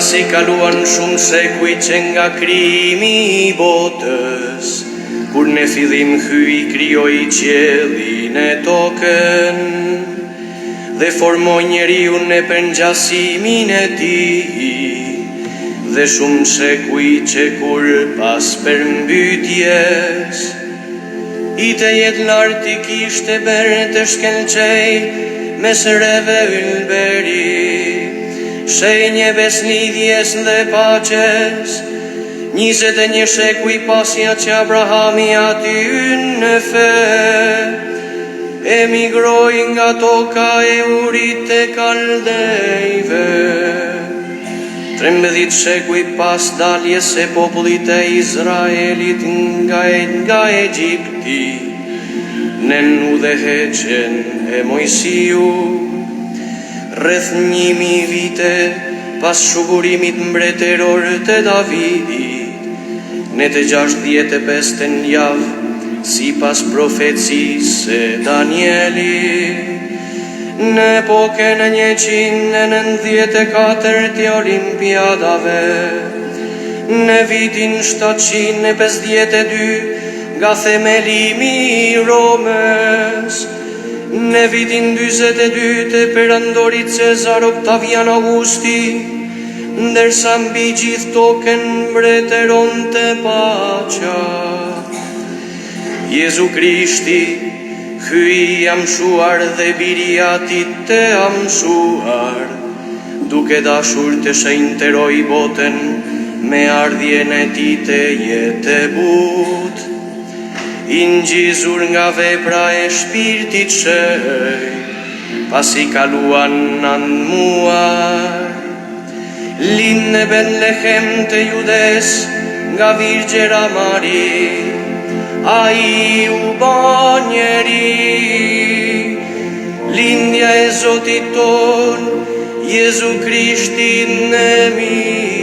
Pasi kaluan shumë shekuj që nga krimi I botës, kur në fillim hyi krijoi qiellin e tokën, dhe formoi njeriu në përngjasimin e tij, dhe shumë shekuj që kur pas përmbytjes, I të jetë lartë I kishte bërë të shkelqej mes rreve ylberi, shenje beslidhjes dhe paqes, 21 shekuj pasja që Abrahami aty në fe, emigroi nga toka e Urit e Kaldejve. 13 shekuj pas daljes e popullit e Izraelit nga Egjipti, në udhëheqjen e Mojsiu, rreth 1000 vite pas shugurimit mbretëror të Davidit, në të 65 javë, si pas profecisë e Danieli, në epokën e 194 të Olimpiadave, në vitin 752 nga themelimi I Romës, në vitin 42 të perandorit Cezar Octavian Augusti, ndërsa mbi gjithë tokën mbretëron të paqja. Jezu Krishti, hyi I amshuar dhe biri ati të amshuar, duke dashur të shenjtëroj botën me ardhjen e tij të jetë e butë, I ngjizur nga vepra e shpirtit shenjtë, pasi kaluan nën muaj, lind në Betlehem të Judes nga Virgjera Mari, ai u bë njeri, lindja e Zotit ton, Jezu Krishti në miq.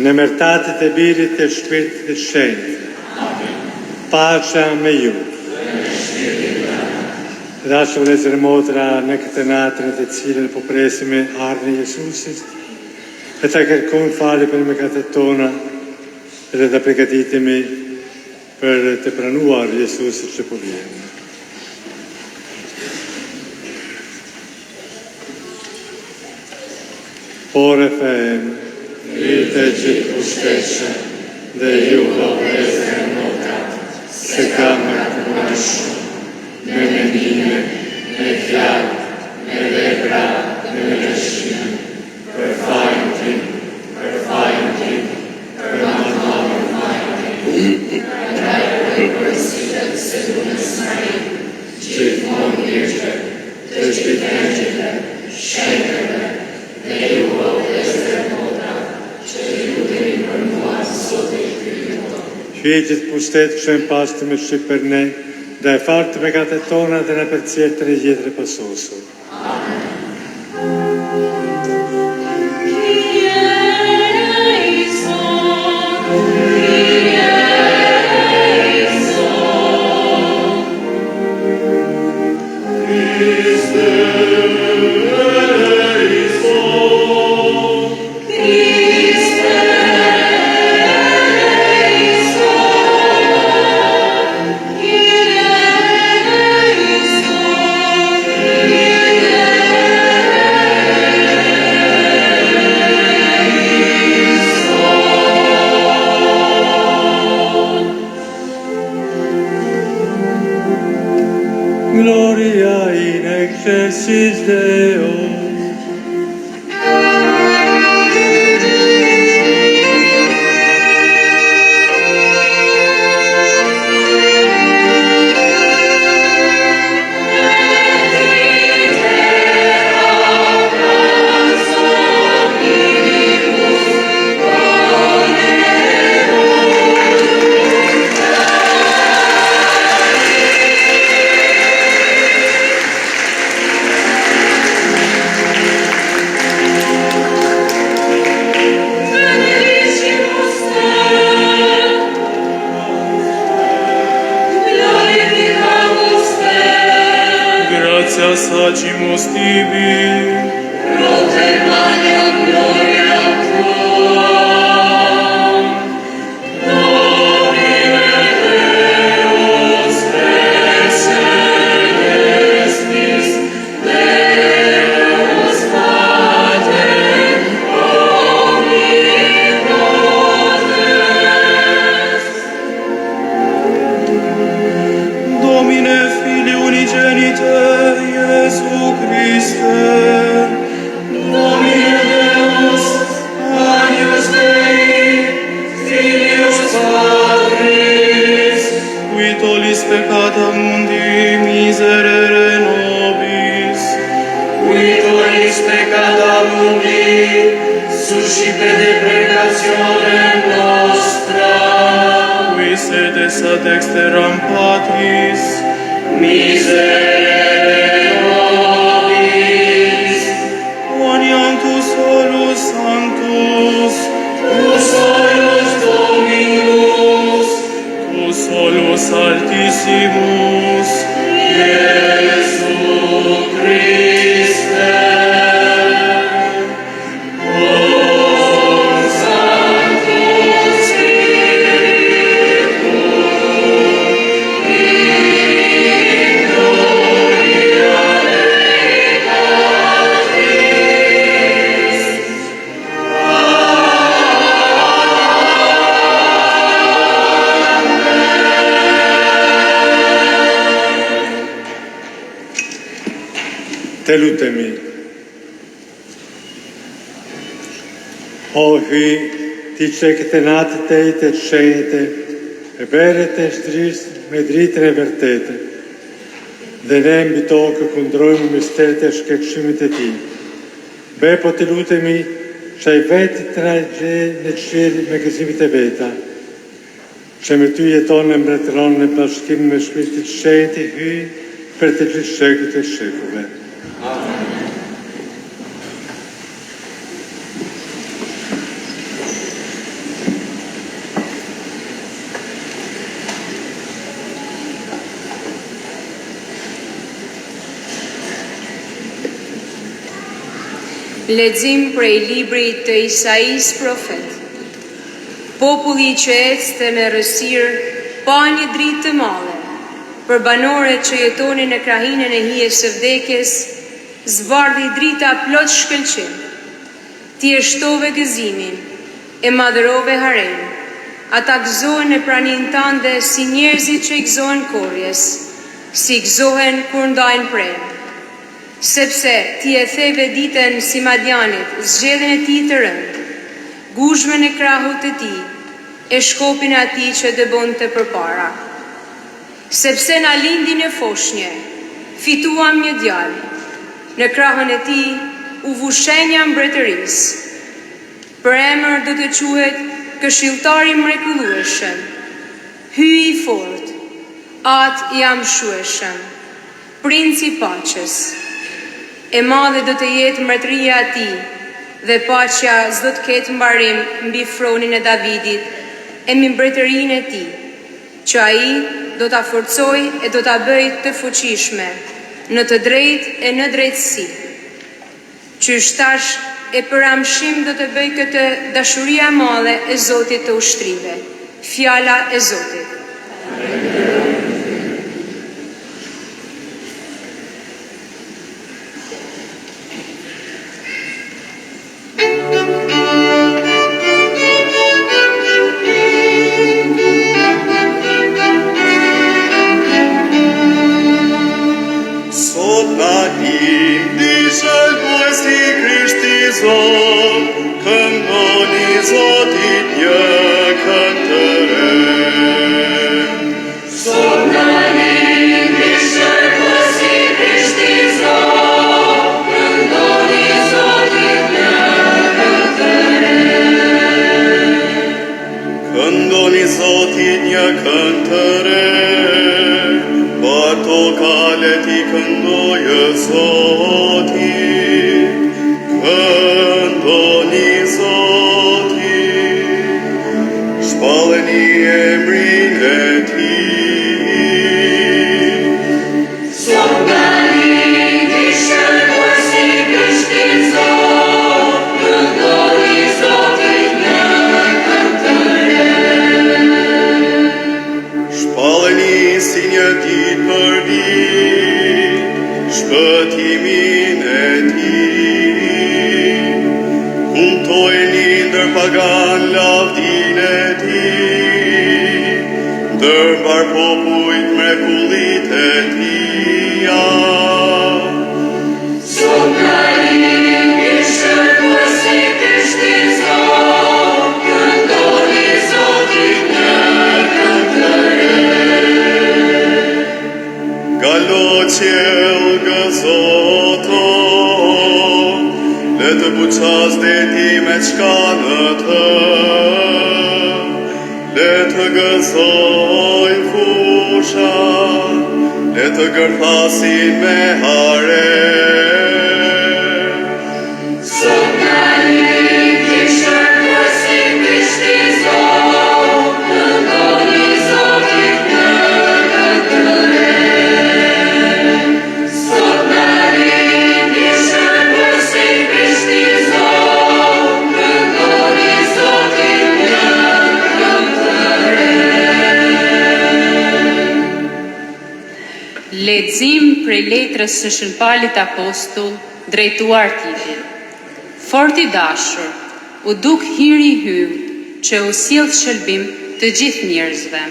Në mërtatit e Birit e Shpirtit të Shenjtë. Paqja me ju. Dashur vëllezër e motra, në këtë natën të cilën po presim ardhmën e Jezusit, e ta kërkojmë falje për mëkatet tona dhe ta përgatitemi për të pranuar Jezusit që po vjen. Ore them, Rritë gjithë pushtetshëm dhe ju vëllezër e motra, se kam më punë shumë, me mendime, me fjalë, me vepra, me dëshirë, për fajin tim, për madhëmarrjen tim, për përgjithësitë së punës së gjithmonë mirë, të shpëtejë, shenjtëve, dhe ju vëllezër e motra, që ju dini për mua Zotit Krishtin. Hyjit pushtet këshën pas të me shqip për ne, dhe e farë të mëkatet tona dhe në përcjellë të në gjithë pasosur. Amen. excelsis Deo. Sagimus tibi, protermaniam gloria tua, Domine Deus, Pece Celestis, Deus Pater, Omnipotens, Domine Filii Unigenite, Iesu Christe, Domine Deus, Agnus Dei, Filius Patris, qui tollis peccata mundi, miserere nobis, qui tollis peccata mundi, suscipe deprecationem nostra, qui sedes ad exteram Patris, miserere nobis, quoniam tu solus sanctus, tu solus Dominus, tu solus Altissimus, Iesu Christe, Te lutemi. O hy, ti që këtë natë të i të shenjete, e beret e shtrisë me dritën e vërtetë, dhe ne mbi tokë kundrojmë misteret e shkëtshimit e ti. Be po të lutemi që i vetë të na gjejë në qiell me gëzimit e veta, që me ty jeton e mbretëron në bashkim me shpirtit shenjtë i hyj për të gjithë shekujt e shekujve. Lexim prej librit të Isais profet. Populli që ecte me rësirë pa një dritë të madhe, për banorët që jetonin në krahinën e hijes së vdekjes, zbardhi drita plot shkëlqim. Ti e shtove gëzimin, e madhërove haren, ata gëzohen në pranin tande si njerëzit që i gëzohen korjes, si gëzohen kur ndajnë prejnë. Sepse ti e theve ditën si Madianit, zgjedhjen e tij të rënd, guzhmen e krahut të tij, e shkopin atij që dëbonte përpara. Sepse na lindi në foshnje, fituam një djalë, në krahën e tij u vu shenja mbretërisë. Për emër do të quhet Këshilltari Mrekullueshëm, Hyj i Fortë, Atë i Amshueshëm, Princi i Paqes. E madhe do të jetë mbretëria e tij, dhe paqja s'do të ketë mbarim mbi fronin e Davidit e mbi mbretërinë e tij, që ai do ta forcojë e do ta bëjë të fuqishme në të drejtë e në drejtësi. Qysh tash e për amshim do të bëj këtë dashuria e madhe e Zotit të ushtrive. Fjala e Zotit. Sot na një kënd të re. Këndoni Zotit një kënd të re, Barto kalet I këndojë Zotit. Këndoni Zotit, shpalleni emrin e Tij. Shpalleni si një ditë për ditë, shpëtimin e Tij. Kumtojeni ndër pagan lavdin e Tij, ndër mbar popujt mrekullit e Tija. Qelë gëzoto, le të buqas deti me qka në të, le të gëzoj fusha, le të gërthasin me hare. Lexim prej letrës së Shënpalit Apostull drejtuar Titit. Fort I dashur, u duk hiri I hyllt që u sjell shëlbim të gjithë njerëzve.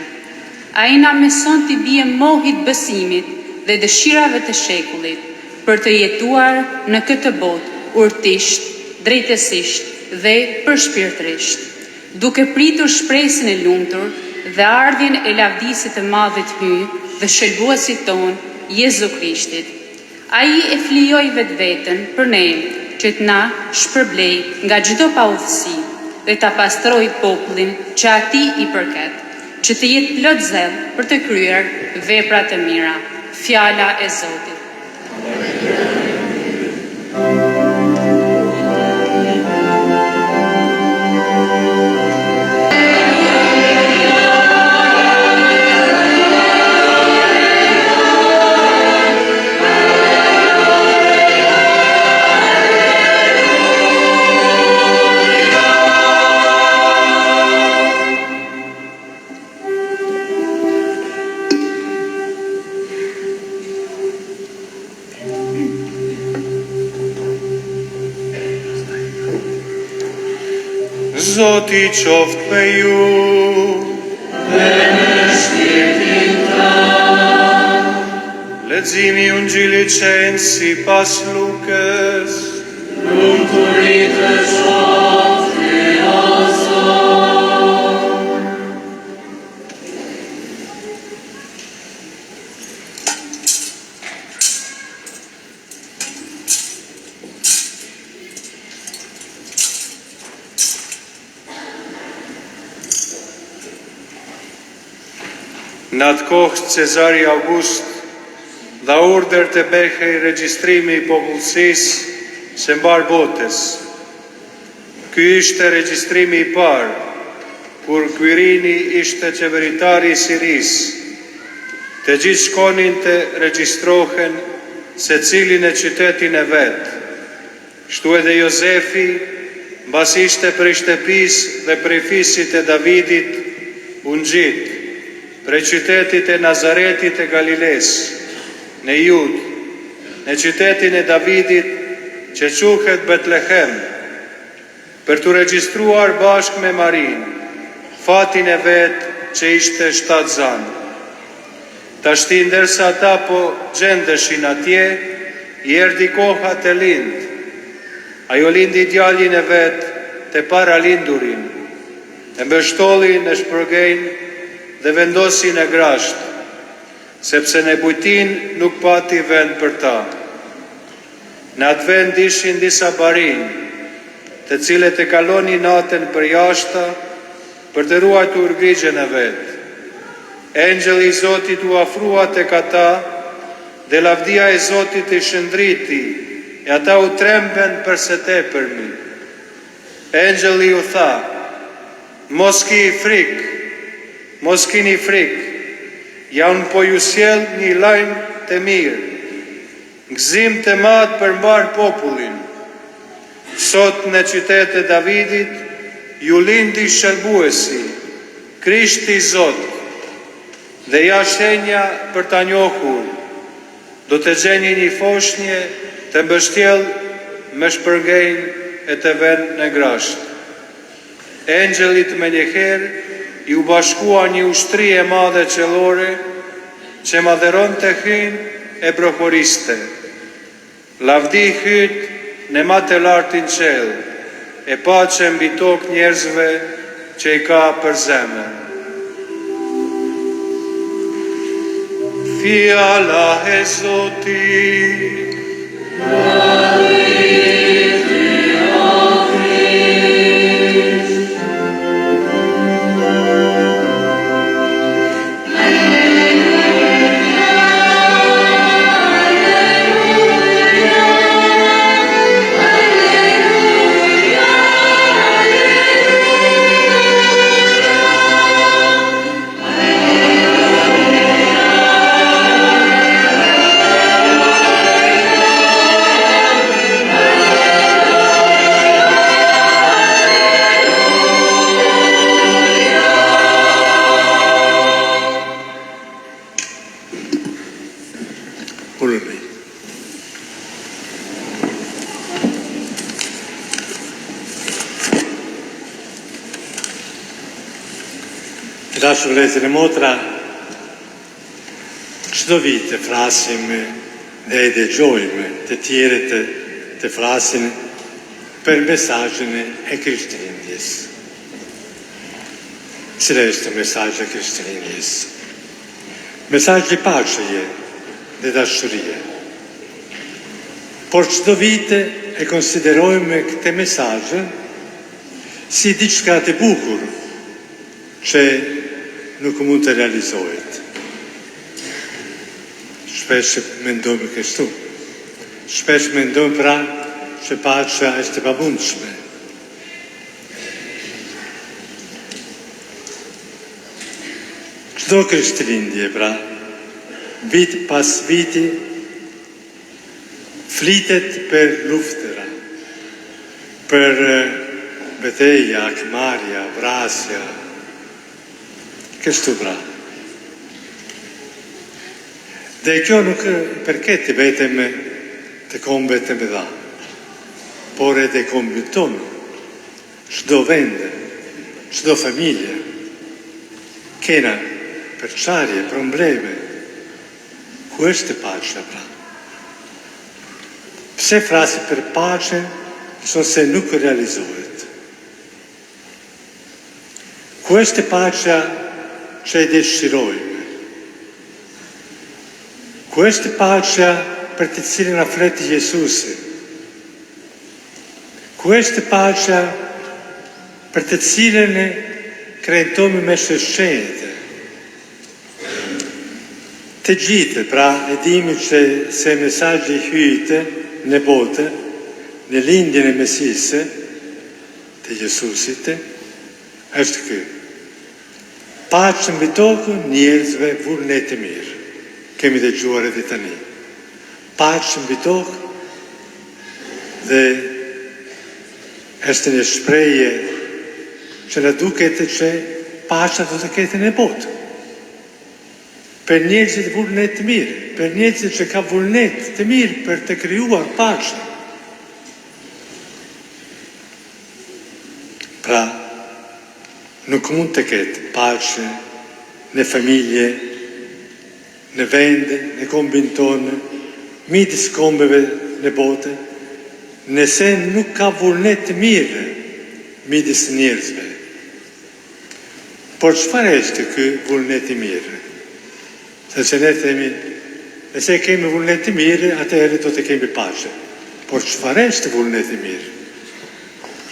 Ai na mëson t'i bie mohit besimit dhe dëshirave të shekullit për të jetuar në këtë botë urtisht, drejtësisht dhe përshpirtërisht, duke pritur shpresën e lumtur dhe ardhjen e lavdisë të Madhit Hyj dhe shëlbuesit ton, Jezu Krishtit. Ai e flijoi vetveten për ne, që të na shpërblej nga çdo paudhësi dhe ta pastroj popullin që atij I përket, që të jetë plot zell për të kryer vepra të mira. Fjala e Zotit. Zoti qoftë me ju. Dhe me shpirtin tënd. Leximi I Ungjillit shenjtë sipas Lukës. Lumturi të qoftë o Zot. Në atë kohë Cezari August dha urdhër të behej regjistrimi I popullsisë së mbar botës. Ky ishte regjistrimi I parë, kur Quirini ishte qeveritari I Sirisë. Të gjithë shkonin të regjistrohen secili në qytetin e vet. Kështu edhe Jozefi, mbasi ishte prej shtëpisë dhe prej fisit e Davidit, u ngjit prej qytetit e Nazaretit e Galiles, në Jud, në qytetin e Davidit që quhet Betlehem, për të regjistruar bashkë me Marin, fatin e vetë që ishte 7 zanë. Tashti ndërsa ata po gjendeshin atje, I erdhi koha të lind. Ajo lindi djalin e vetë të para lindurin. e mbështolli në shpërgejnë dhe vendosi në grasht, sepse në bujtin nuk pati vend për ta. Në atë vend ishin disa barinj, të cilët e kaloni natën për jashta për të ruajtur grigjen e vetë. Engjëlli i Zotit u afrua tek ata dhe lavdia e Zotit i shëndriti, e ata u tremben përse tepërmi. Engjëlli u tha: mos kini frikë, ja unë po ju sjell një lajm të mirë, gëzim të madh për mbar popullin. Sot në qytetin e Davidit ju lindi shërbuesi, Krishti i Zotit, dhe ja shenja për ta njohur, do të gjeni një foshnje të mbështjell me shpërngejnë e të vend në grasht. Engjëllit me njëherë ju bashkua një ushtri e madhe qellore që madheron të hyn e brokoriste. Lavdi hyt në ma të lartin qell, e paqe mbi tokë njerëzve që i ka për zemër. Fjala e Zotit. Dashur vëllezër e motra, çdo vit të flasim dhe e dëgjojmë të tjerët të flasin për mesazhin e Krishtlindjes. Cila është mesazhi i Krishtlindjes? Mesazhi i paqeje dhe dashurie. Por çdo vit e konsiderojmë këtë mesazh si diçka të bukur që nuk mund të realizohet. Shpesh mendojmë kështu. Shpesh mendojmë pra që paqja është e pamundshme. Çdo Krishtlindje pra, vit pas viti, flitet për luftëra, për betejë, akmarrja, vrasja, kështu pra. Dhe kjo nuk përket vetëm të kombet të mëdha, por edhe kombet tonë, çdo vend, çdo familje, kena përçarje, probleme. Ku është paqja pra? Pse frasi për paqe, nëse nuk realizohet? Ku është paqja që e dëshirojmë? Ku është paqja për të cilën na flet Jezusi? Ku është paqja për të cilën ne krejtojmë me shëshqenjtë? Të gjithë, pra, e dimi që se mesazhi hyjtë në botë, në lindjen e Mesisë, të Jezusit, është ky. Paqë mbi tokë, njerëzve vullnet të mirë. Kemi dëgjuar edhe tani. Paqë mbi tokë dhe është një shprehje që na duket që paqja do të ketë në botë. Për njerëzit vullnet të mirë, për njerëzit që ka vullnet të mirë për të krijuar paqë. Pra, nuk mund të ketë paqe në familje, në vende, në kombin tonë, midis kombeve në botë, nëse nuk ka vullnet të mirë midis njerëzve. Por çfarë është ky vullnet i mirë? Sepse ne themi, nëse kemi vullnet i mirë, atëherë do të kemi paqe. Por çfarë është vullnet i mirë?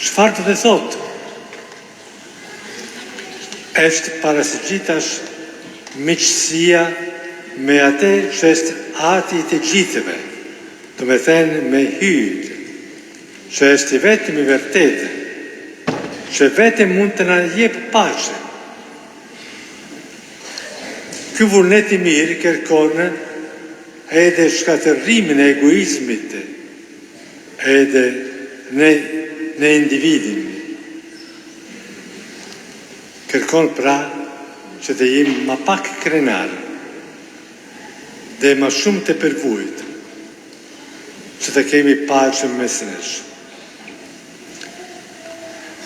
Çfarë do të thotë? Është para së gjithash miqësia me atë që është ati i të gjithëve, do me thënë me hyrë, që është i vetëm i vërtetë, që vetëm mund të na jep paqe. Ky vullnet i mirë kërkon edhe shkatërrimin e egoizmit edhe në individin. Kërkon pra që të jemi ma pak krenar dhe ma shumë të përvujt, që të kemi paqe mes nesh.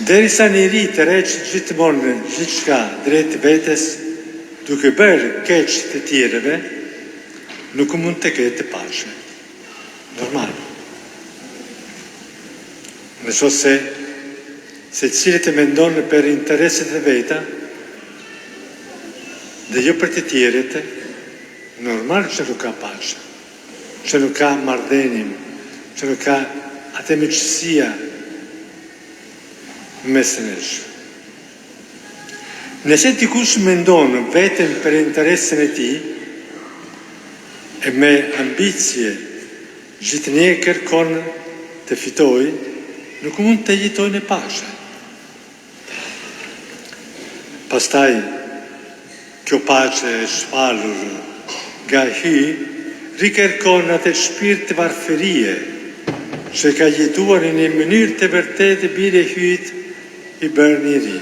Derisa njeri të reqë gjithmonë gjithçka drejt vetes, duke bërë keq të tjereve, nuk mund të ketë paqe. Normal. Nëse se cilët e mendonë për intereset e veta, dhe jo për të tjerët, normal që nuk ka paqe, që nuk ka marrëdhënie, që nuk ka atë miqësia mes nesh. Nëse dikush mendon vetëm për interesin e tij e me ambicie gjithnjë kërkon të fitojë, nuk mund të jetojë në paqe. Pastaj, kjo paqe e shpalur nga hy, rikërkon atë shpirt të varfërie që ka jetuar në një mënyrë të vërtetë bire hyt i bërë njeri.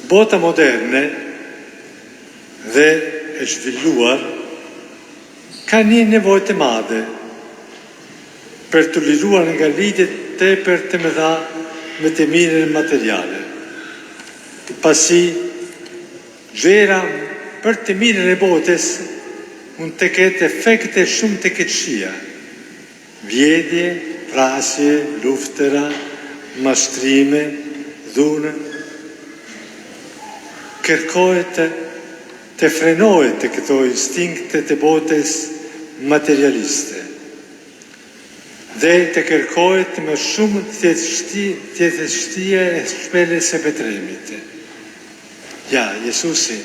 Bota moderne dhe e zhvilluar ka një nevojë të madhe për të liruar nga lidhjet tepër të mëdha me të mirën materiale. Pasi gjëra për të mirën e botës mund të ketë efekte shumë të keqësia, vjedhje, vrasje, luftëra, mashtrime, dhunë. Kërkohet të frenohet të këto instinkte të botës materialiste dhe të kërkohet më shumë thjeshtësia e shpelljes së betremit. Ja, Jesusi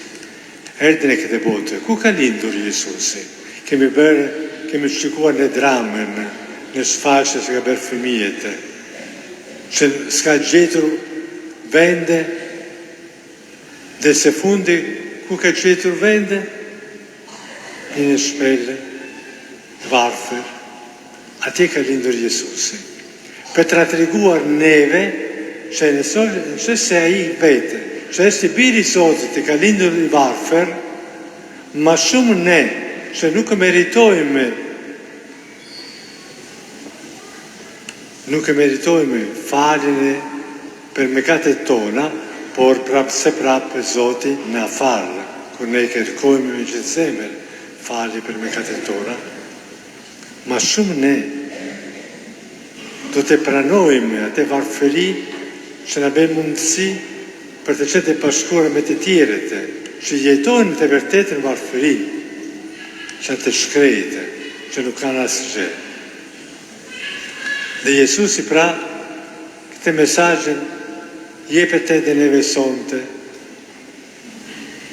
erdhi në këtë botë. Ku ka lindur Jesusi? Kemi shikuar në dramën, në sfaqje që ka bërë fëmijët, që s'ka gjetur vende. Dhe se fundi, ku ka gjetur vende? Në shpellë, varfër, atje ka lindur Jesusi. Për të treguar neve, që nëse se ai vete, që është i biri i Zotit e ka lindur i varfër, ma shumë ne, që nuk meritojme faljen për mëkatet tona, por prapë Zoti na falë, kur ne kërkojmë me gjithë zemër falje për mëkatet tona, ma shumë ne do të pranojmë atë varfëri që na bën mundësi për të qenë të bashkuar me të tjerët, që jetojnë të vërtetën varfëri, që të shkrejtë, që nuk kanë asgjë. Dhe Jesusi pra, këtë mesazhin jepet edhe neve sonte,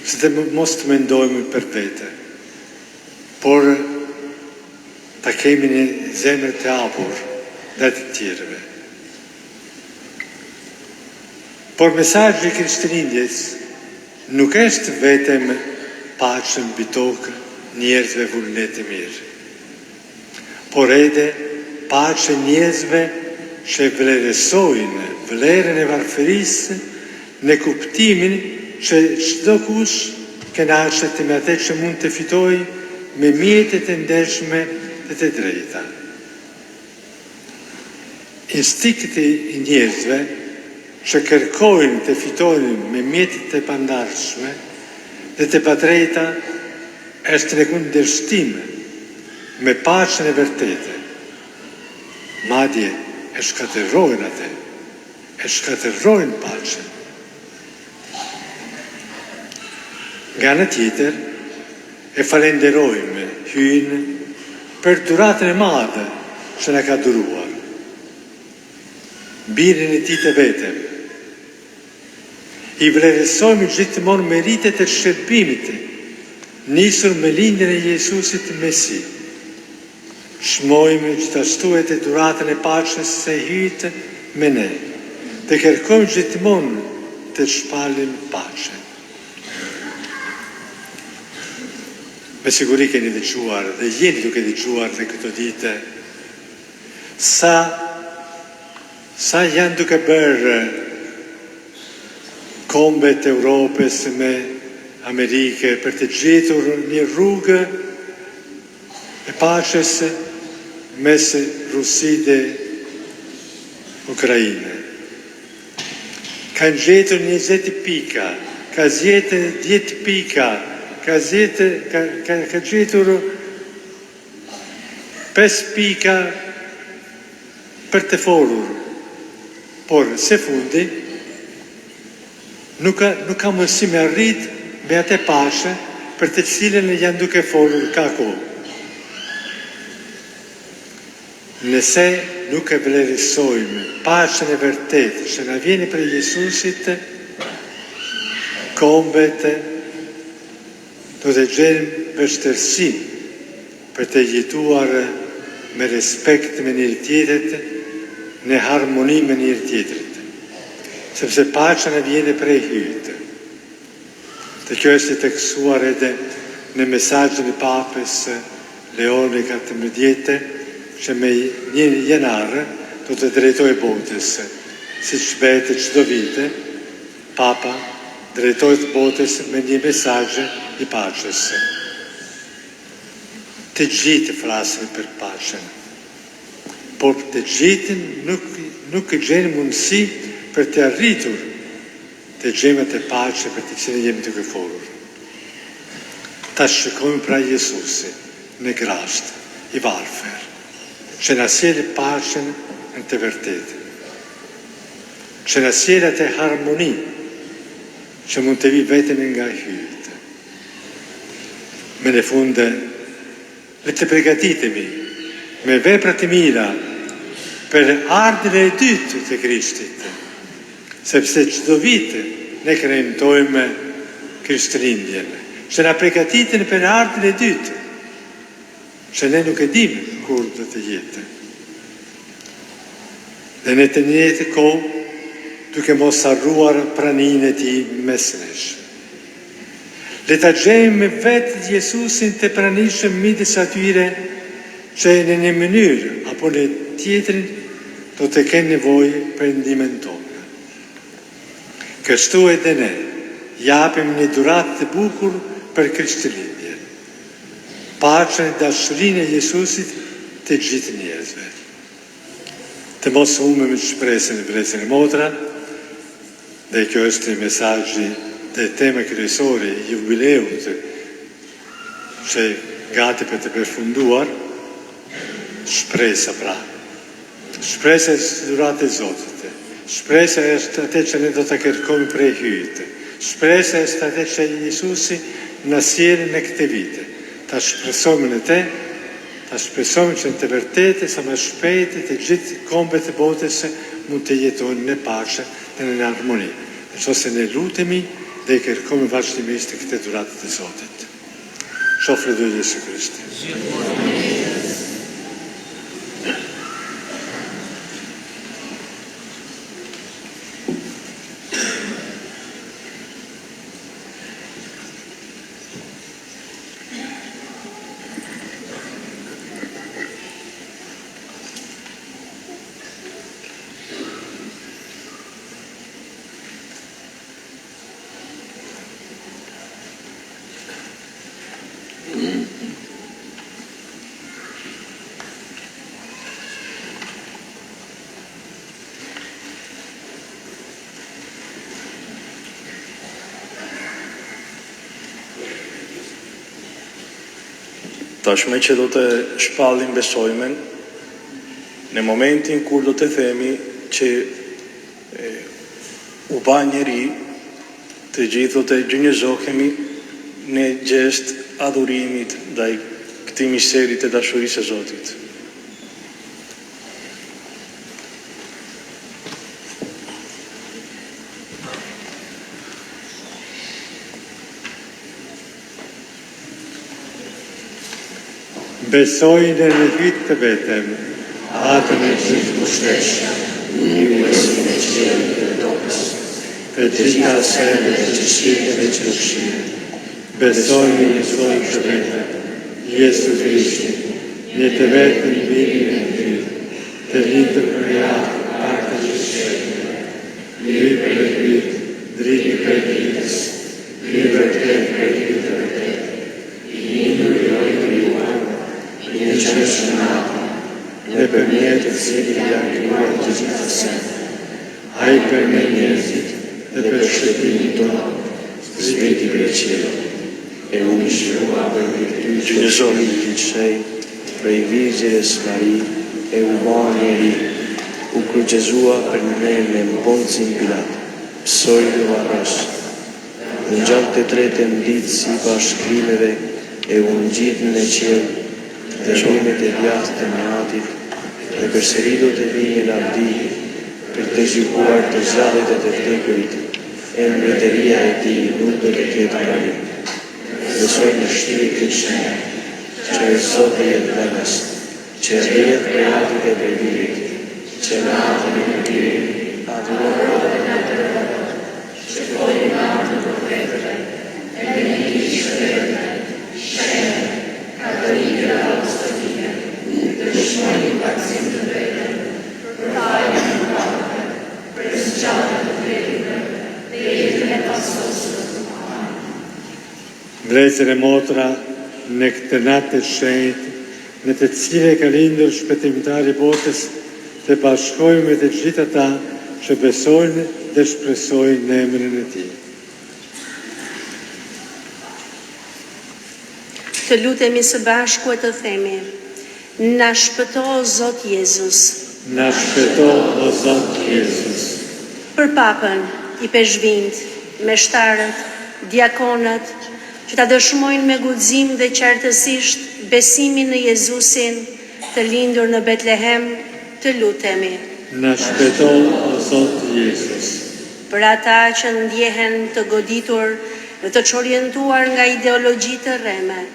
se të mos të mendojmë për vete, por ta kemi një zemër të hapur dhe të tjerëve. Por mesazhi i Krishtlindjes nuk është vetëm paqe mbi tokë njerëzve vullnet i mirë, por edhe paqe njerëzve që vlerësojnë vlerën e varfërisë në kuptimin që çdo kush kënaqet me atë që mund të fitojë me mjetet e ndershme dhe të drejta. Instinkti i njerëzve që kërkojnë të fitojnë me mjetet e pandarshme dhe të padrejta është në kundërshtim me paqen e vërtetë. Madje e shkatërrojnë atë, e shkatërrojnë paqen. Nga ana tjetër, e falenderojmë Hyjin për dhuratën e madhe që na ka dhuruar. Birin e tij të vetëm. I vlerësojmë gjithmonë meritet e shërbimit, nisur me lindjen e Jezusit Mesi. Shmojmë gjithashtu e të dhuratën e paqes se hyjt me ne, të kërkojmë gjithmonë të shpalim paqe. Me siguri keni dëgjuar dhe jeni duke dëgjuar dhe këto ditë sa janë duke bërë kombet e Europës me Amerike për të gjetur një rrugë e paqes mes Rusit dhe Ukrajine. Kanë gjetur 20 pika, ka zjetë 10 pika, ka gjetur 5 pika për të folur, por se fundi nuk ka mundësi me arrit me atë paqe për të cilën janë duke folur ka kohë. Nëse nuk e vlerësojmë paqen e vërtetë që na vjen prej Jezusit, kombet do të gjenë vështirësi për të jetuar me respekt me njëri tjetrit, në harmoni me njëri tjetrit, sepse paqja na vjen prej Hyjit. Dhe kjo është tekstuar edhe në mesazhin e Papës Leoni XIV, që me 1 janar do të drejtoj botës, siç bëhet çdo vit, Papa drejtohet botës me një mesazh i paqes. Të gjithë flasin për paqen, por të gjithë nuk gjenë mundësi për të arritur të gjemat e paqe për të cilën jemi duke folur. Ta shikojmë pra Jezusi në grasht i varfër, që na sjell paqen në të vërtetë, që na sjell atë harmoni që mund të vi vetëm nga Hyjit. Me në fund, le të përgatitemi me vepra të mira për ardhmën e dytë të Krishtit, sepse çdo vit ne kremtojmë Krishtlindjen, që na përgatitin për ardhmën e dytë, që ne nuk e dimë kur do të jetë. Dhe ne të njëjtë kohë duke mos harruar praninë e tij mes nesh. Le ta gjejmë vetë Jezusin të pranishëm midis atyre që në një mënyrë apo në tjetrin do të kenë nevojë për ndihmën tonë. Kështu edhe ne japim një dhuratë të bukur për Krishtlindjen, paqen e dashurinë e Jezusit të gjithë njerëzve. Të mos humbim shpresën e vlezën e motra, dhe kjo është mesazhi dhe tema kryesore i jubileut që gati për të përfunduar, shpresa pra. Shpresa është dhuratë e Zotit. Shpresa është atë që ne do të kërkojmë prej Hyjit. Shpresa është atë që Jezusi na sjell në këtë vit. Ta shpresojmë në te, ta shpresojmë që në të vërtetë sa më shpejt të gjithë kombet e botës mund të jetojnë në paqe dhe në harmoni. Nëse ne lutemi dhe i kërkojmë vazhdimisht këtë dhuratë të Zotit. Shofrë Jezu Krishti. Tashme që do të shpallim besojmen, në momentin kur do të themi që u ba njeri, të gjithë do të gjënjëzohemi në gjest adhurimit ndaj këtij misteri të dashurisë së Zotit. Besoj në hyjtë të vetëm, atëm e gjithë pushteshja, kryuesin e qiellit dhe tokës, të gjitha senet që shqipen dhe që shqipen. Besoj në Jezusin të vetëm, Jesu Krishtin, në të vetëm birin e Tij, të lindur për jatë partë të shqipëve, hyrë për hyrë, dritë për dritës, hyrë vërtet për hyrë të vërtet, lindur i ojë krijuar, një qështë natë, dhe për mjetë të cilin janë krijuar të gjitha senet. Ai përmend njerëzit dhe për shpëtimin tonë, zbriti prej qiellit. E unë shërua për virtyt që Spiritit Shenjtë, prej Virgjës Mari, e u bë njeri, u kryqëzua për ne me Poncin Pilat, psoi dhe varros. Në gjatë të tretën ditë sipas shkrimeve, e u ngjitën në qiell, dhe shkrimet e djathtë të Meatit, dhe përsëritu të vijë në lavdi, për të gjykuar të zjarrit e të vdekurit, e mbretëria e tij nuk do të ketë ndalim. Besoj në Shpiritin Shenjtë, që e Zoti jetë vegës, që rrjedh prej Atit e prej Birit, që në Atin e Birit, adhuron dhe në të rrëve, që folin në Atin profetëve, e në një shpërëve, shenjë, katolike dhe apostolike, të shmojnë paksim të vetën, për fajnë të mëkateve, për zgjatjen të vdekjeve, dhe jetën e pasosur. Vlezër e motra, në këtë natë të shenjtë, në të cilën ka lindur shpëtimtari i botës, të bashkojmë me të gjithë ata që besojnë dhe shpresojnë në emrin e Tij. Të lutemi së bashku e të themi: Na shpëto o Zot Jezus. Na shpëto o Zot Jezus. Për papën, i peshvind, meshtarët, diakonët, që ta dëshmojnë me guxim dhe qartësisht besimin në Jezusin, të lindur në Betlehem, të lutemi. Na shpëto o Zot Jezus. Për ata që ndjehen të goditur dhe të çorientuar nga ideologji të rreme,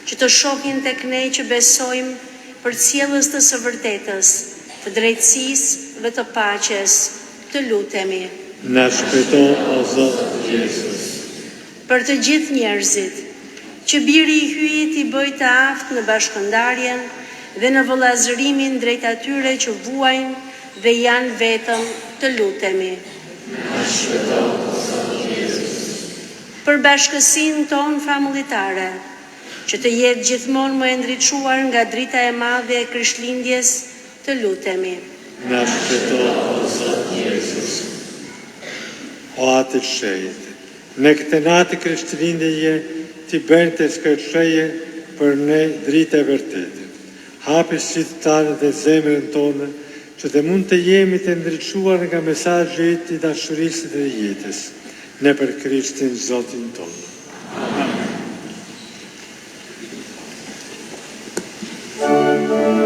që të shohin tek ne që besojmë për sjelljes të së vërtetës, të drejtësisë dhe të paqes, të lutemi. Na shpëto o Zot Jezus. Për të gjithë njerëzit, që biri i hyjit i bëj të aftë në bashkëndarjen dhe në vëllazërimin drejt atyre që vuajnë dhe janë vetëm, të lutemi. Na shpëto o Zot Jezus. Për bashkësinë tonë famulitare, që të jetë gjithmonë më e ndriçuar nga drita e madhe e Krishtlindjes, të lutemi. Na shpëto o Zot Jezus. O Atë i shenjtë, në këtë natë Krishtlindje ti bën të skërçeje për ne dritë e vërtetë. Hapi sytë dhe zemrën tonë, që të mund të jemi të ndriçuar nga mesazhi i dashurisë dhe jetës, ne për Krishtin Zotin tonë. Amen. Amen.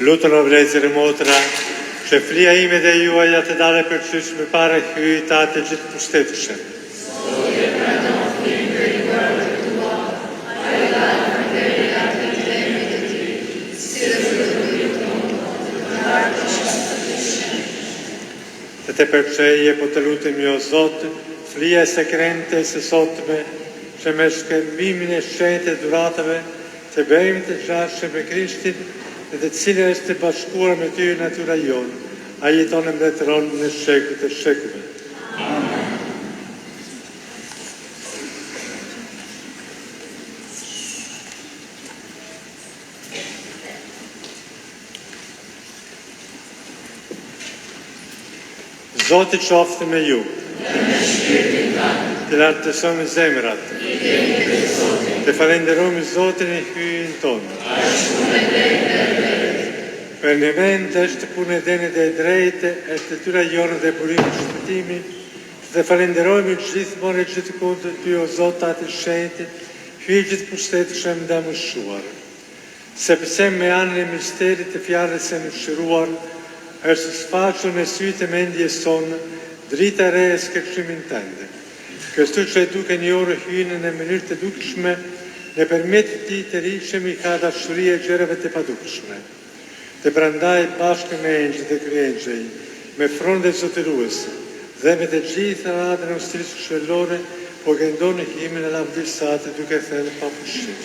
Lutën o vlezër e motra, që flia ime dhe juaja të dale përqysh me pare hyjtate gjithë pushtetëshe. Të te përqeje, po të lutëm jo Zotë, flia e sekrente së sotme, që me shkërbimin e shenjtë e duratave, të bëjmë të gjashë me Krishtin, dhe të cilë është të bashkuar me ty natyra jonë, a jeton e mbretëron në shekut e shekuve. Zoti qoftë me ju. Të lartësojmë zemrat. Të falenderojmë Zotin e hyjin tonë. Për një vend është punë e denit e drejtë, është të tyra jonë dhe burimi shpëtimi, të falenderojmë gjithmonë e gjithë kohë të ty, o Zotë atë shenjtë, hyjë gjithë pushtetë shemë dhe mëshuar. Sepse me anën e misterit të fjalës e mëshiruar, është sfaqur në sytë e mendjes sonë, drita e re e skërcimin tënde. Kështu që e duke një orë hyjnë në mënyrë të dukshme, në përmet ti të rishemi ka dashuria e gjërave të padukshme. Të prandaj bashkë me engjëjt dhe kryengjëj, me fronde zotëruese, dhe me të gjitha radhën e ushtrisë këshillore, po këndonë himnin e lavdërisë duke thënë pa pushim.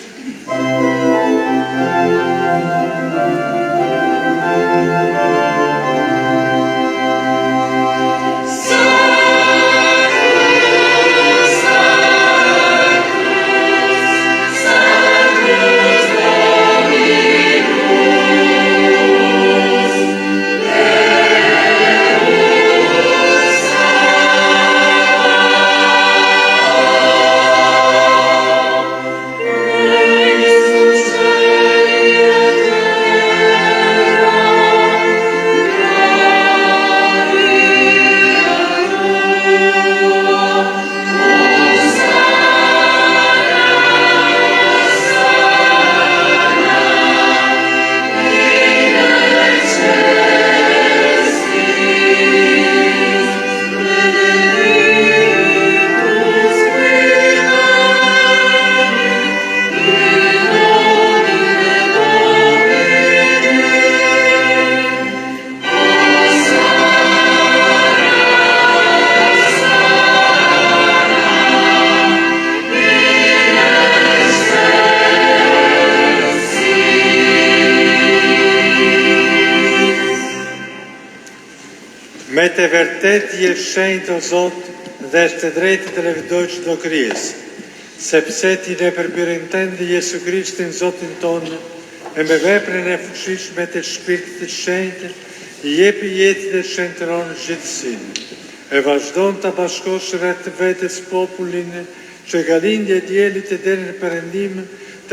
Me të vërtet je shenjtë o Zotë dhe është të drejtë të revidoj çdo krijesë, sepse ti ne përbyrën tëndë Jesu Krishtin Zotin tonë, e me veprën e fuqishme të shpirtit të shenjtë, i jepi jetë dhe shenjtëron gjithësinë. E vazhdon të bashkosh rreth vetes popullin që nga lindja e diellit e deri në perëndim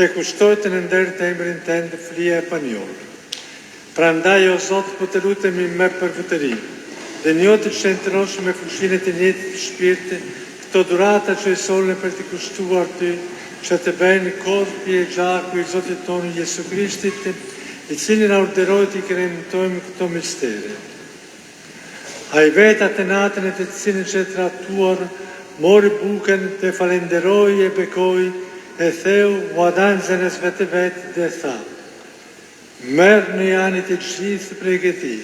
të kushtojë në ndër të emrin tënd flia e panjohur. Prandaj o Zotë po të lutemi me përvëtëri, dhe një të shenjtërosh me fuqinë e të njëjtit të shpirtit, këto dhurata që i solën për të kushtuar ty, që të bëjnë korpi e gjaku i Zotit tonë Jesu Krishtit, i cili na urdhëroi të kremtojmë këto mistere. Ai vetë atë natën e të cilën që e tratuar, mori bukën të falenderoi e bekoi, e theu u adanzën e vetë dhe tha: merë në janit e gjithë prej këtij.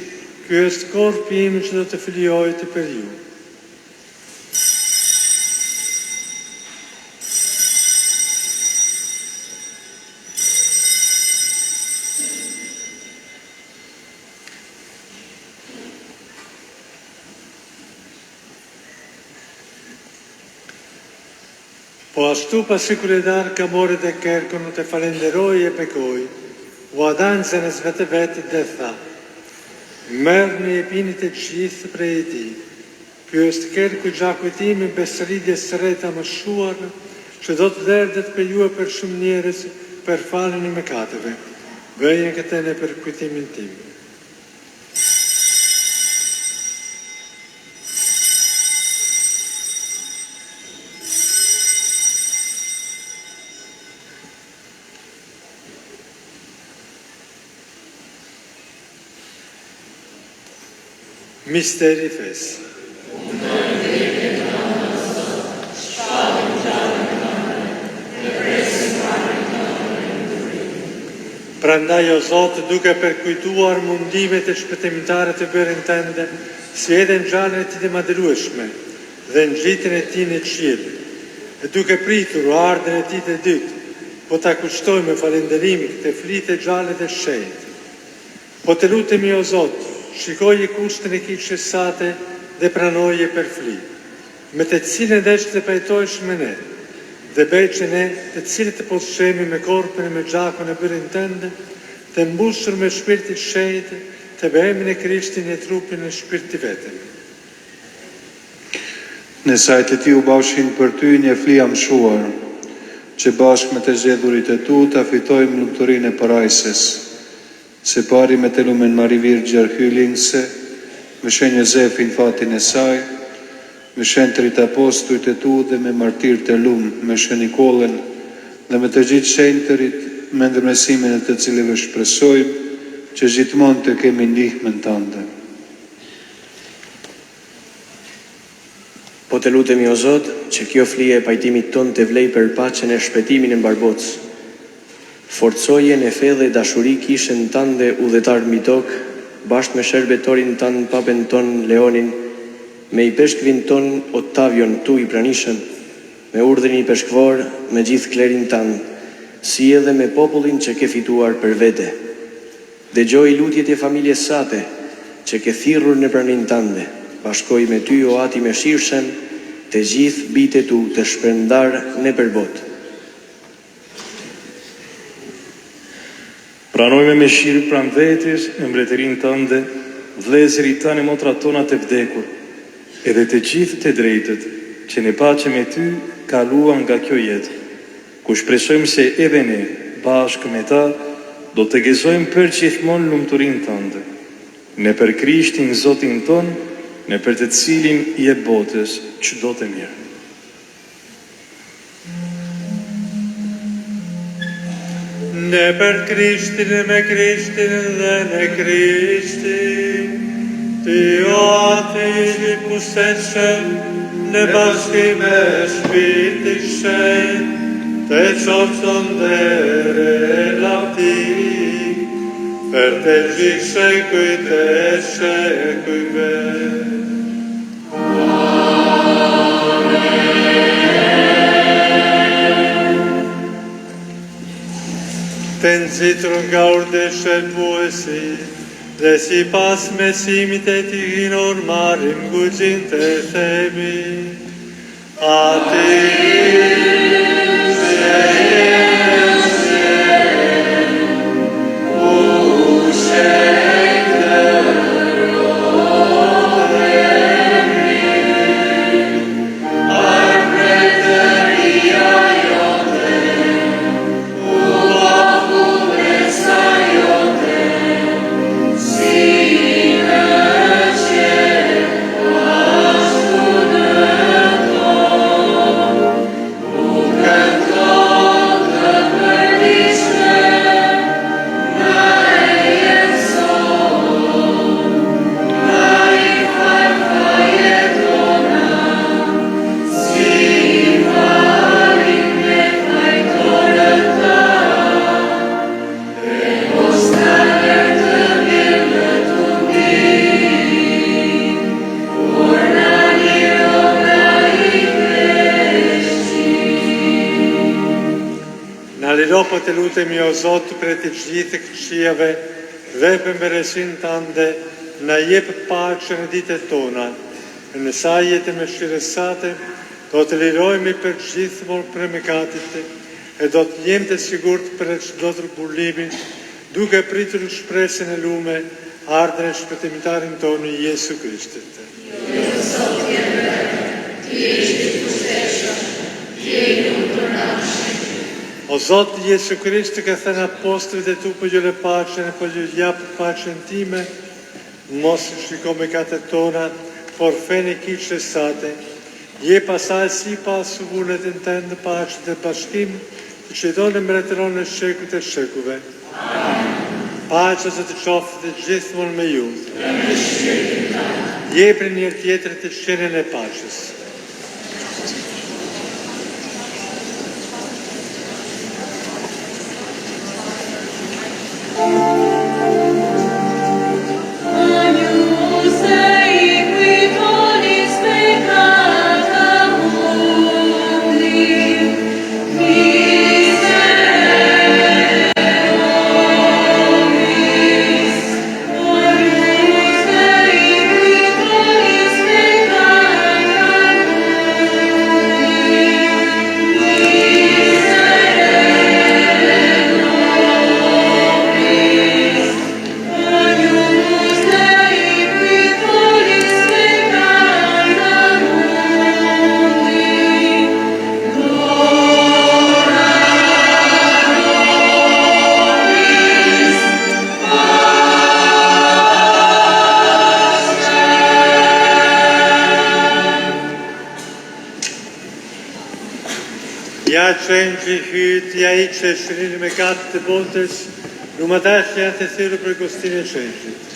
Ky është korpi im që do të flijoj të për ju. Po ashtu pasi kur e dar ka mori dhe kërkën u të falenderoj e bekoj, u adanzën e vetë dhe tha: merë në jepinit e gjithë prej e ti. Ky është kërku gjaku tim i besëridjes së re të mëshuar, që do të derdhet për ju e për shumë njerëz për faljen e mëkateve. Bëjnë këtë në për kujtimin tim. Misteri i fesë. Prandaj o Zotë, duke përkujtuar mundimet e shpëtimtare të bërën tënde, si edhe në gjallën e ti të madhërueshme dhe në gjitën e ti në qiell, e duke pritur ardhën e ti të dytë, po ta kushtoj me falënderimi këtë flitë e gjallë dhe shenjtë. Po të lutemi o Zotë, shikoje kushtën e kishës sate dhe pranoje për fli, me të cilën dhe që të pajtojsh me ne, dhe bëj që ne të cilët të posëshemi me korpën e me gjakon e bërën tënde, të mbushur me shpirtit shenjtë, të bëhemi në Krishtin e trupin e shpirti vetëm. Në sajt e ti u bashkin për ty një fli amshuar, që bashkë me të zgjedhurit e tu të fitojmë lumëturin e parajses, se pari me të lumen Mari Virgjë Arhylinse, me shenjë Zefin fatin e saj, me shenjë trit apostujt e tu dhe me martir të lumë, me shenjë Nikolën dhe me të gjithë shenjë të rrit, me ndërmesimin e të cilëve shpresojmë, që gjithmonë të kemi ndihmën tënde. Po të lutemi o Zot, që kjo flije e pajtimit ton të vlej për paqen e shpëtimin e mbarboc. Forcoje në fe dhe dashuri kishën tënde udhëtar mbi tokë, bashkë me shërbetorin tënë papen ton Leonin, me i peshkvin ton Ottavion tu i pranishëm, me urdhrin i peshkvor, me gjithë klerin tënë, si edhe me popullin që ke fituar për vete. Dëgjoj lutjet e familjes sate, që ke thirrur në pranin tënde, bashkoj me ty o ati me shirëshem, të gjithë bite tu të shpërndar në përbot. Pranojme me shirë pran vetis në mbretërin tënde, vlezëri tanë e motra tona të vdekur, edhe të gjithë të drejtët, që në pace me ty kaluan nga kjo jetë, ku shpresojmë se edhe ne, bashkë me ta, do të gëzojmë për gjithmonë lumëturin tënde, në për Krishtin Zotin ton, në për të cilin i e botës çdo të mirë. Ne për Krishtin e me Krishtin dhe në Krishtin, ti o ati i pustetshëm, në bashkim me shpirtin shenjtë, të qofton dhe relativ, për të gjithë shekujt e shekujve. Të nëzitur nga urde shërbuesi, dhe si pas mesimit e ti hinor marim guxin të themi, ati se jenë se u shekë po të lutemi o Zotë për të gjithë këqijave dhe për mbërësin tënde, na jep paqen në ditët tona, në sa jetë me shirësate, do të lirojmë për gjithë për mëkatit, e do të jemi të sigurt për çdo tërbullimi, duke pritur shpresën e lume, ardhën e shpëtimtarin tonë Jesu Krishtit. O Zotë Jesu Krishtë, ka thënë apostërit e tu për gjële paqen e për gjële japë paqen time, mos shiko me katët tona, por fene kishë sate, je pasaj si pas vullnet në tëndë paqen dhe bashkim, që do në mbretëron në shekut e shekuve. Amen. Paqja të qoftë gjithmonë me ju. Jepni njëri tjetrit të shenjën e paqes. Ja qenë që hyt, ja i që shërinë me katë të botës, lumatash janë të thyrë për gostinë e qenjit.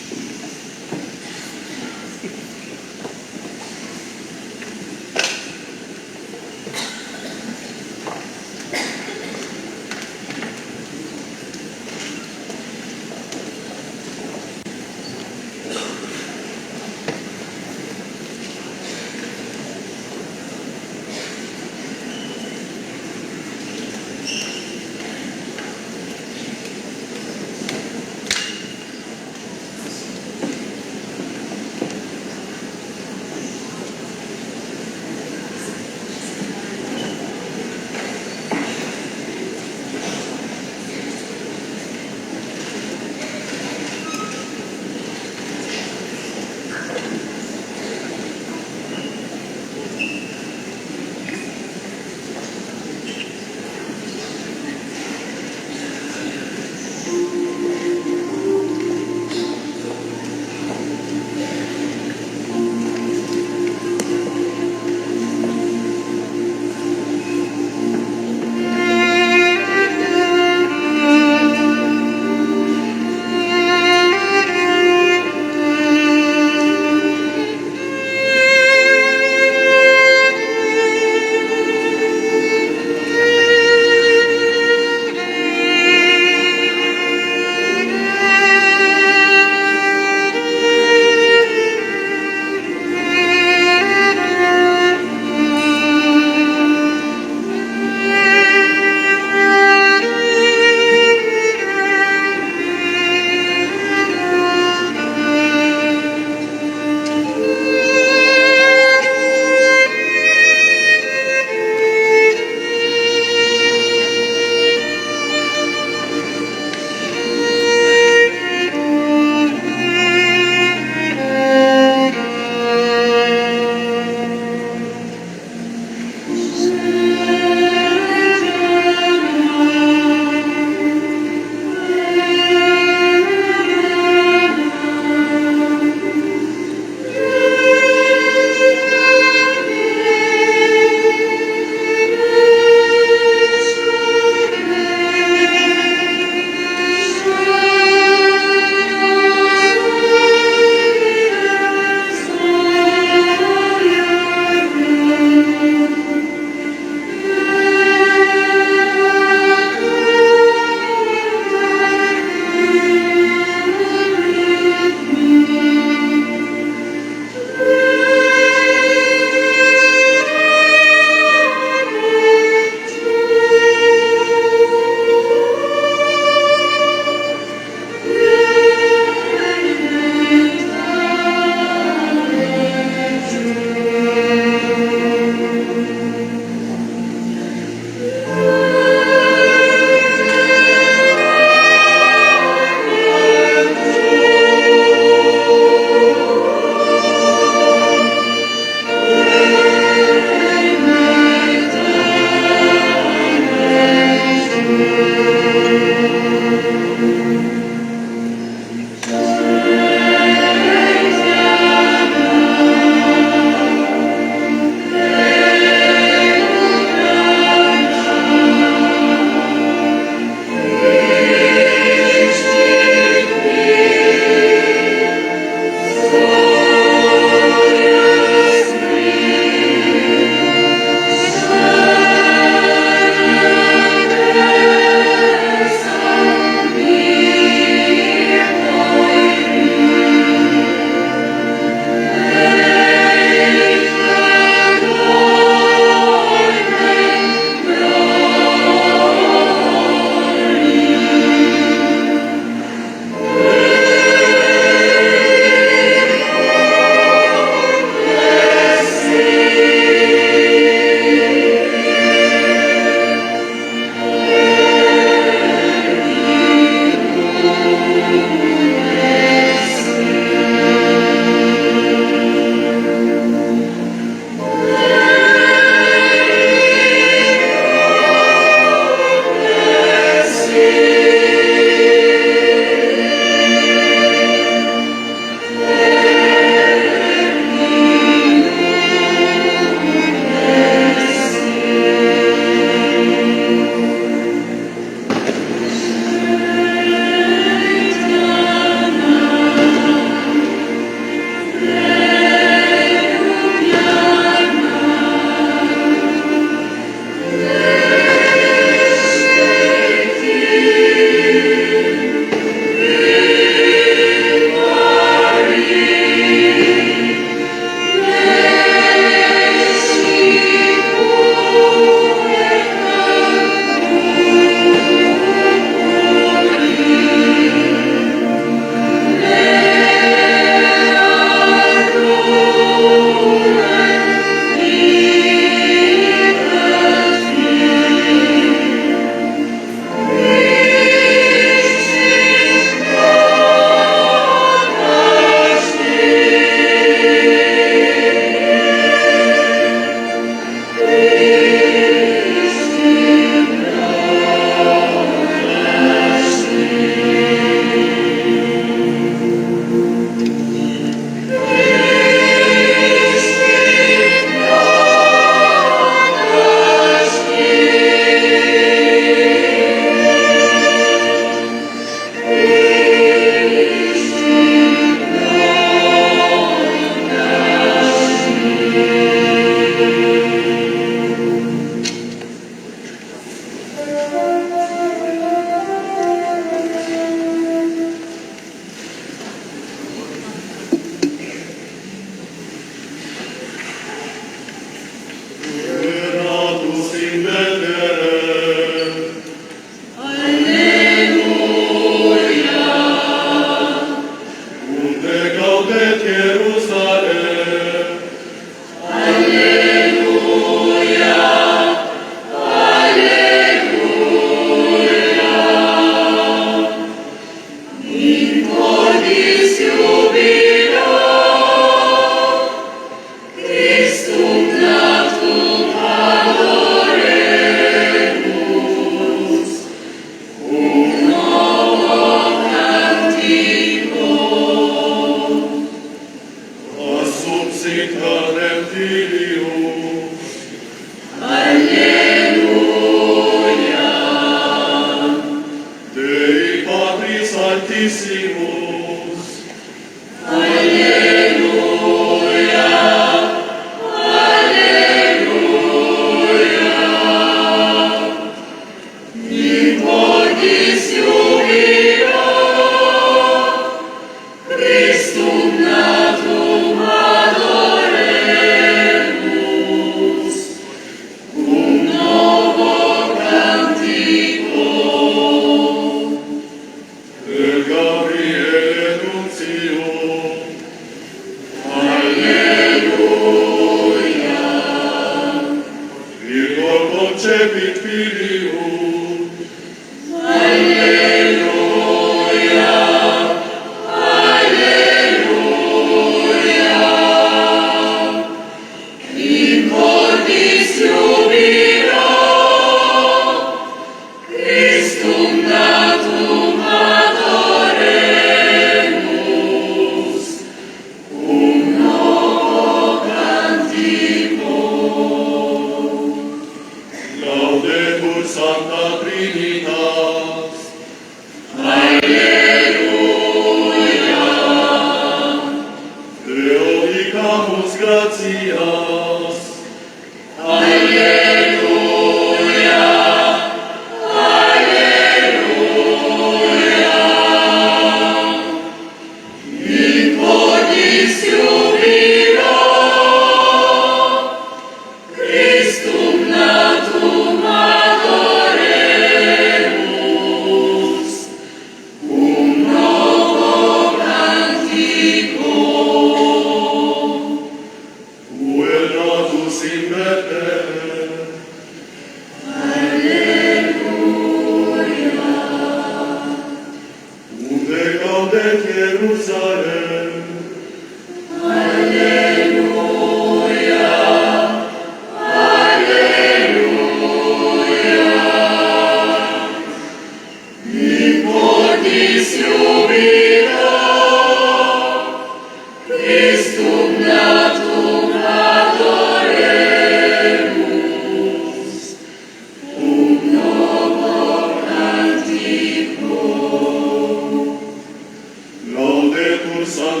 Laudetur Sanctus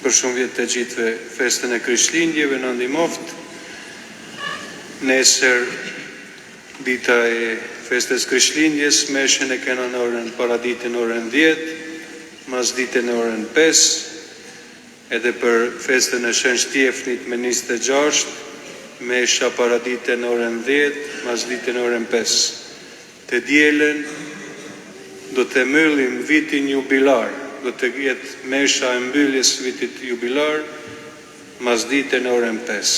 për shumë vjetë të gjithve festën e Krishtlindjeve, në ndihmoft. Nesër, dita e festës Krishtlindjes, meshën e kena në orën paraditë në orën 10, mas ditën në orën 5, edhe për festën e Shën Shtjefnit me 26, mesha paraditë në orën 10, mas ditën në orën 5. Të dielen do të mbyllim vitin jubilar, do të jetë mesha e mbylljes vitit jubilar, mas ditën në orën 5.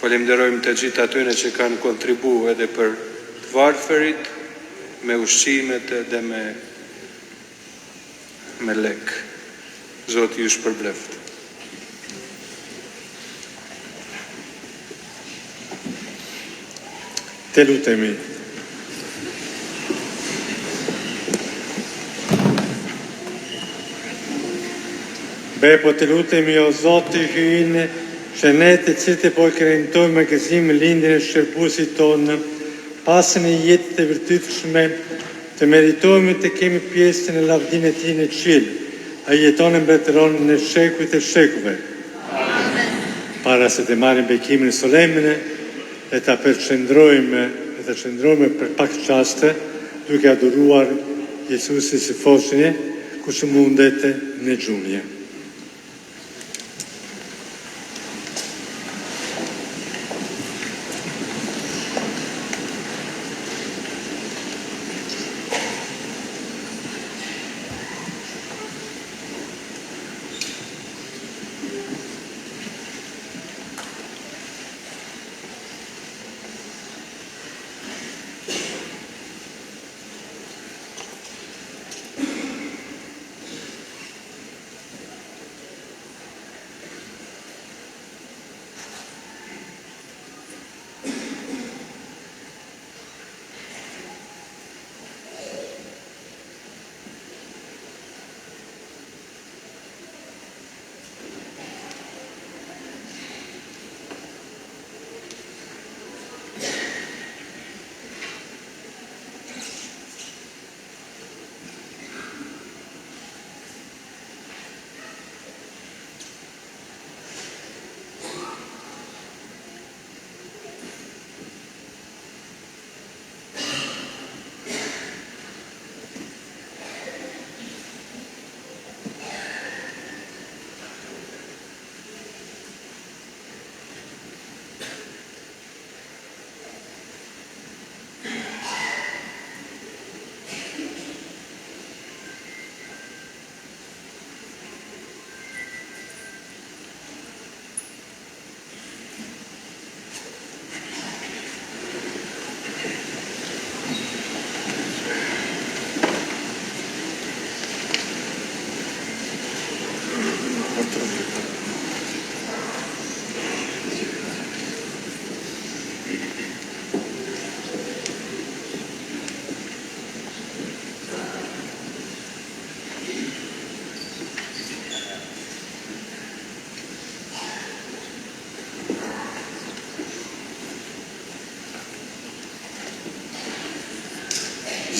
Falenderojmë të gjithë atyre që kanë kontribu edhe për të varfërit, me ushqimet edhe me lek. Zoti ju shpërbleft. Të lutemi. Po të lutemi o Zoti hyjnë, që ne të cilët po e kremtojmë me gëzim lindjen e shërbuesit tonë, pasën e jetës të vërtetshme, të meritojmë të kemi pjesën e lavdinë e tij në qiell. Ai jeton e mbretëron në shekujt e shekujve. Amen. Para se të marrim bekimin solemne, e ta përqendrojmë për pak çaste, duke adoruar Jezusin si foshnje, ku që mundet në gjumje.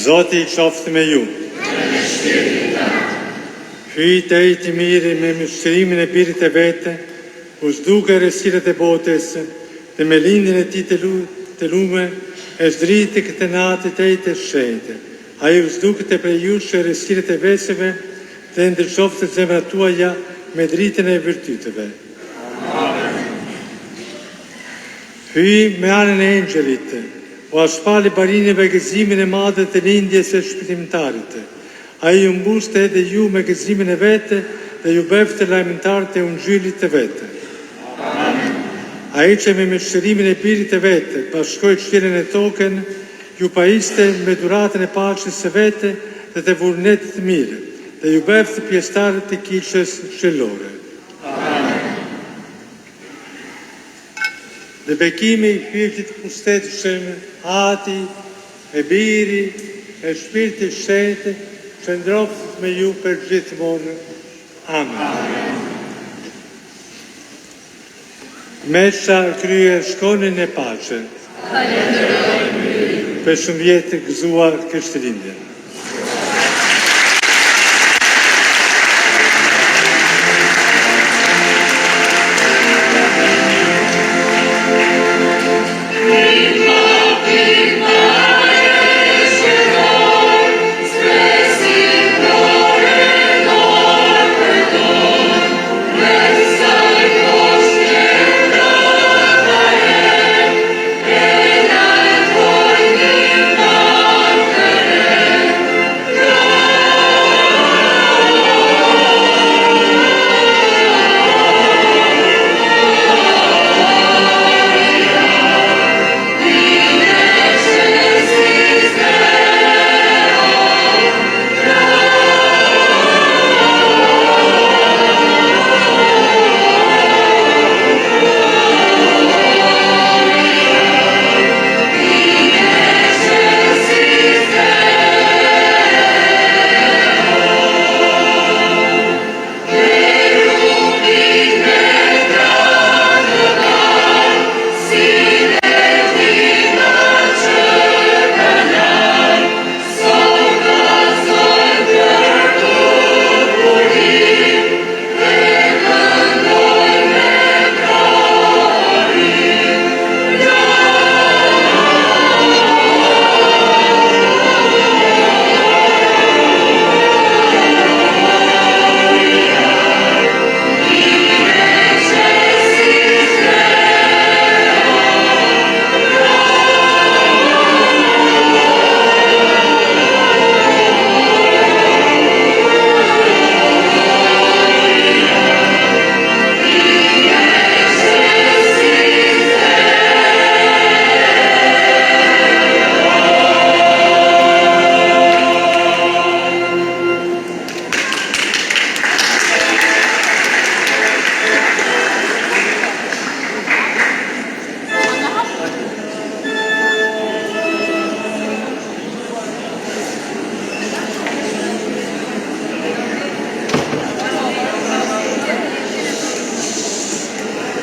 Zoti i qoftë me ju. Hyjtë e i të mirë me mëshirimin e birit e vete, u zduke rësiret e botës, dhe me lindin e ti të lume, e zdriti këtë natit e i të shenjtë. A ju zduke të prejushë rësiret e veseve, dhe ndërshoftë të zemra tuaja me dritën e vërtytëve. Hyj me anën e engjëlit, o ashpali barinëve gëzimin e madhe të lindjes e shpëtimtarit. A ju mbushte edhe ju me gëzimin e vete dhe ju bëfte lajmëtar të ungjillit të vete. Amen. A i që me mëshirimin e birit të vete, bashkoj qiellin e tokën, ju pajiste me duratën e paqes së vete dhe të vullnetit të mirë, dhe ju bëfte pjesëtarë të kishës shëllore. Dhe bekimi i Shpirtit pustetshëm, Ati, e Biri, e Shpirtit Shenjtë, qëndroft me ju për gjithmonë. Amen. Mesha kryer shkonin e pace. Për shumë vjetë gëzuar Krishtlindjen.